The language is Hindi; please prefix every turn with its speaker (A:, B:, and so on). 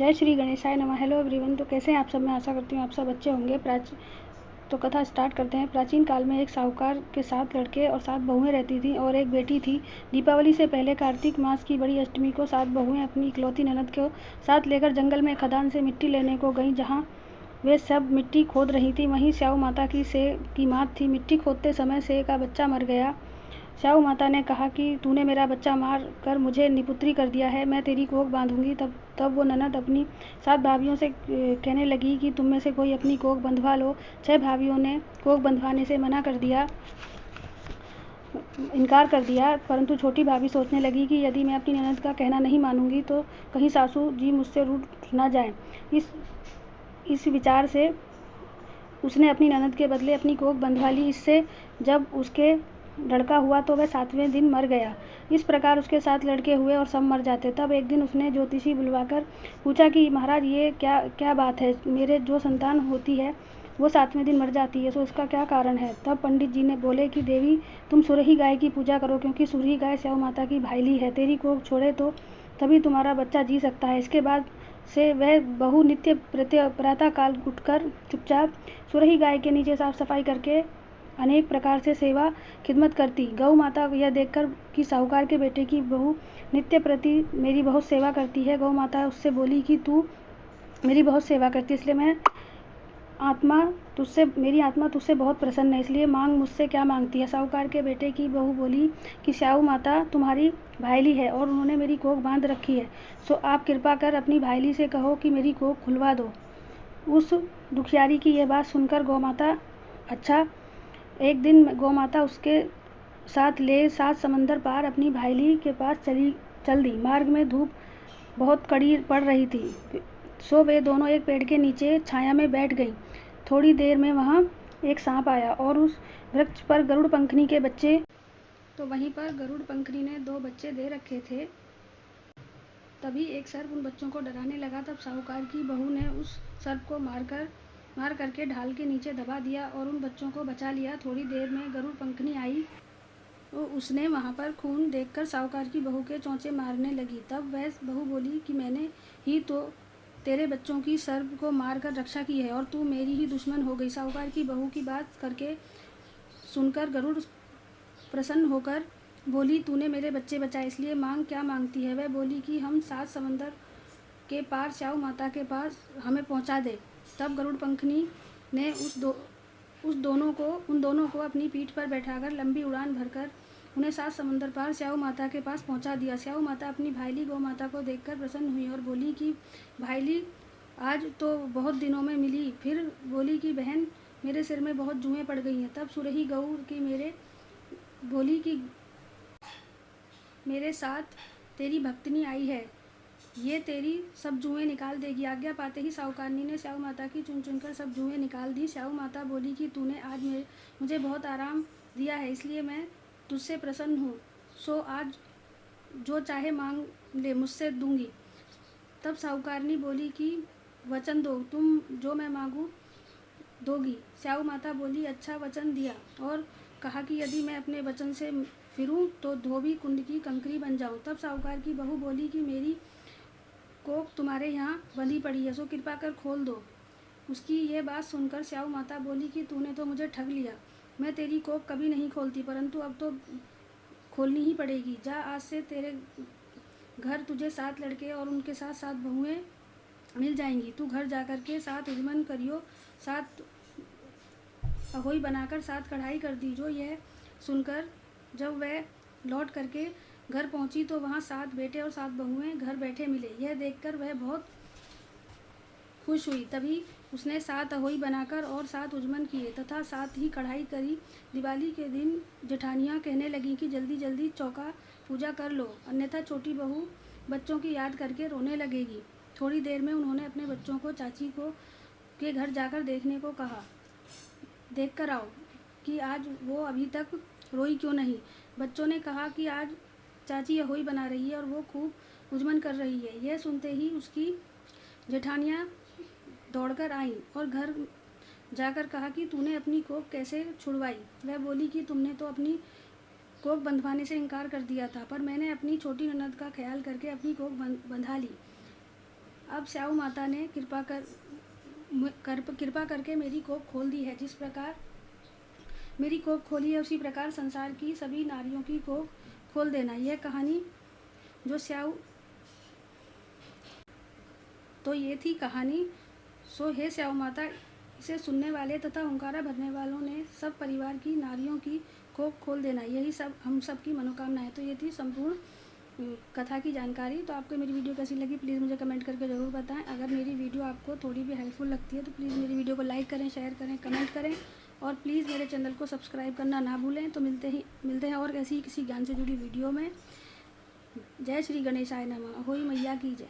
A: जय श्री गणेशाय नमः। Hello everyone. तो कैसे हैं आप सब? मैं आशा करती हूँ आप सब अच्छे होंगे। तो कथा स्टार्ट करते हैं। प्राचीन काल में एक साहूकार के 7 लड़के और 7 बहुएं रहती थीं और एक बेटी थी। दीपावली से पहले कार्तिक मास की बड़ी अष्टमी को 7 बहुएं अपनी इकलौती ननद को साथ लेकर जंगल में खदान से मिट्टी लेने को गईं। जहाँ वे सब मिट्टी खोद रही थी वहीं स्याऊ माता की मात थी। मिट्टी खोदते समय से का बच्चा मर गया। स्याऊ माता ने कहा कि तूने मेरा बच्चा मार कर मुझे निपुत्री कर दिया है, मैं तेरी कोख बांधूंगी। तब वो ननद अपनी 7 भाभियों से कहने लगी कि तुम में से कोई अपनी कोख बंधवा लो। 6 भाभियों ने कोख बंधवाने से इनकार कर दिया, परंतु छोटी भाभी सोचने लगी कि यदि मैं अपनी ननद का कहना नहीं मानूंगी तो कहीं सासू जी मुझसे रूठ ना जाए। इस विचार से उसने अपनी ननद के बदले अपनी कोख बंधवा ली। इससे जब उसके लड़का हुआ तो वह 7वें दिन मर गया। इस प्रकार उसके 7 लड़के हुए और सब मर जाते। तब एक दिन उसने ज्योतिषी बुलवाकर पूछा कि महाराज, ये क्या बात है? मेरे जो संतान होती है वो 7वें दिन मर जाती है, तो इसका क्या कारण है? तब पंडित जी ने बोले कि देवी, तुम सुरही गाय की पूजा करो, क्योंकि सुरही गाय स्याऊ माता की भाईली है। तेरी कोख छोड़े तो तभी तुम्हारा बच्चा जी सकता है। इसके बाद से वह बहू नित्य प्रातः काल उठकर चुपचाप सुरही गाय के नीचे साफ सफाई करके अनेक प्रकार से सेवा खिदमत करती। गौ माता यह देखकर कि साहूकार के बेटे की बहू नित्य प्रति मेरी बहुत सेवा करती है, गौ माता उससे बोली कि तू मेरी बहुत सेवा करती है, इसलिए मेरी आत्मा तुझसे बहुत प्रसन्न है, इसलिए मांग मुझसे क्या मांगती है। साहूकार के बेटे की बहू बोली कि स्याऊ माता तुम्हारी भाईली है और उन्होंने मेरी कोख बांध रखी है, सो आप कृपा कर अपनी भाईली से कहो कि मेरी कोख खुलवा दो। उस दुखियारी की यह बात सुनकर गौ माता अच्छा एक दिन गौ माता उसके साथ ले 7 समंदर पार अपनी भाईली के पास चल दी। मार्ग में धूप बहुत कड़ी पड़ रही थी, सो वे दोनों एक पेड़ के नीचे छाया में बैठ गईं। थोड़ी देर में वहां एक सांप आया और उस वृक्ष पर गरुड़ पंखनी के बच्चे तो वहीं पर गरुड़ पंखनी ने 2 बच्चे दे रखे थे। तभी एक सर्प उन बच्चों को डराने लगा। तब साहूकार की बहू ने उस सर्प को मार करके ढाल के नीचे दबा दिया और उन बच्चों को बचा लिया। थोड़ी देर में गरुड़ पंखनी आई तो उसने वहां पर खून देखकर साहूकार की बहू के चौंचे मारने लगी। तब वह बहू बोली कि मैंने ही तो तेरे बच्चों की सर्प को मार कर रक्षा की है और तू मेरी ही दुश्मन हो गई। साहूकार की बहू की बात करके सुनकर गरुड़ प्रसन्न होकर बोली, तूने मेरे बच्चे बचाए, इसलिए मांग क्या मांगती है? वह बोली कि हम 7 समंदर के पार स्याऊ माता के पास हमें पहुंचा दे। तब गरुड़ पंखनी ने उन दोनों को अपनी पीठ पर बैठाकर लंबी उड़ान भरकर उन्हें 7 समंदर पार स्याऊ माता के पास पहुंचा दिया। स्याऊ माता अपनी भाईली गौ माता को देखकर प्रसन्न हुई और बोली कि भाईली, आज तो बहुत दिनों में मिली। फिर बोली कि बहन, मेरे सिर में बहुत जुएं पड़ गई हैं। तब सुरही गऊ की बोली कि मेरे साथ तेरी भक्तनी आई है, ये तेरी सब जुएं निकाल देगी। आज्ञा पाते ही साहूकारनी ने स्याऊ माता की चुन चुनकर सब जुएं निकाल दी। स्याऊ माता बोली कि तूने आज मुझे बहुत आराम दिया है, इसलिए मैं तुझसे प्रसन्न हूँ, सो आज जो चाहे मांग ले, मुझसे दूंगी। तब साहूकारनी बोली कि वचन दो, तुम जो मैं मांगू दोगी। स्याऊ माता बोली, अच्छा, वचन दिया, और कहा कि यदि मैं अपने वचन से फिरूं तो धोबी कुंड की कंकरी बन जाऊं। तब साहूकार की बहू बोली कि मेरी कोख तुम्हारे यहाँ बंधी पड़ी है, सो कृपा कर खोल दो। उसकी ये बात सुनकर स्याऊ माता बोली कि तूने तो मुझे ठग लिया, मैं तेरी कोख कभी नहीं खोलती, परंतु अब तो खोलनी ही पड़ेगी। जा, आज से तेरे घर तुझे 7 लड़के और उनके साथ 7 बहुएं मिल जाएंगी। तू घर जाकर के 7 उजमन करियो, 7 अहोई बनाकर 7 कढ़ाई कर दीजो। यह सुनकर जब वह लौट करके घर पहुंची तो वहां 7 बेटे और 7 बहुएं घर बैठे मिले। यह देखकर वह बहुत खुश हुई। तभी उसने 7 अहोई बनाकर और 7 उजमन किए तथा 7 ही कढ़ाई करी। दिवाली के दिन जेठानियाँ कहने लगी कि जल्दी जल्दी चौका पूजा कर लो, अन्यथा छोटी बहू बच्चों की याद करके रोने लगेगी। थोड़ी देर में उन्होंने अपने बच्चों को चाची के घर जाकर देखने को कहा। देख कर आओ कि आज वो अभी तक रोई क्यों नहीं। बच्चों ने कहा कि आज चाची अहोई बना रही है और वो खूब उजमन कर रही है। यह सुनते ही उसकी जेठानियाँ दौड़कर आईं और घर जाकर कहा कि तूने अपनी कोख कैसे छुड़वाई? वह बोली कि तुमने तो अपनी कोख बंधवाने से इनकार कर दिया था, पर मैंने अपनी छोटी ननद का ख्याल करके अपनी कोख बंधा ली। अब स्याऊ माता ने कृपा करके मेरी कोख खोल दी है। जिस प्रकार मेरी कोख खोली है उसी प्रकार संसार की सभी नारियों की कोख खोल देना। यह कहानी जो स्याऊ तो ये थी कहानी। सो हे स्याऊ माता, इसे सुनने वाले तथा हुंकारा भरने वालों ने सब परिवार की नारियों की कोख खोल देना, यही सब हम सब की मनोकामना है। तो ये थी संपूर्ण कथा की जानकारी। तो आपको मेरी वीडियो कैसी लगी प्लीज़ मुझे कमेंट करके ज़रूर बताएं। अगर मेरी वीडियो आपको थोड़ी भी हेल्पफुल लगती है तो प्लीज़ मेरी वीडियो को लाइक करें, शेयर करें, कमेंट करें और प्लीज़ मेरे चैनल को सब्सक्राइब करना ना भूलें। तो मिलते हैं और ऐसी किसी ज्ञान से जुड़ी वीडियो में। जय श्री गणेशाय नमः। होई मैया की जय।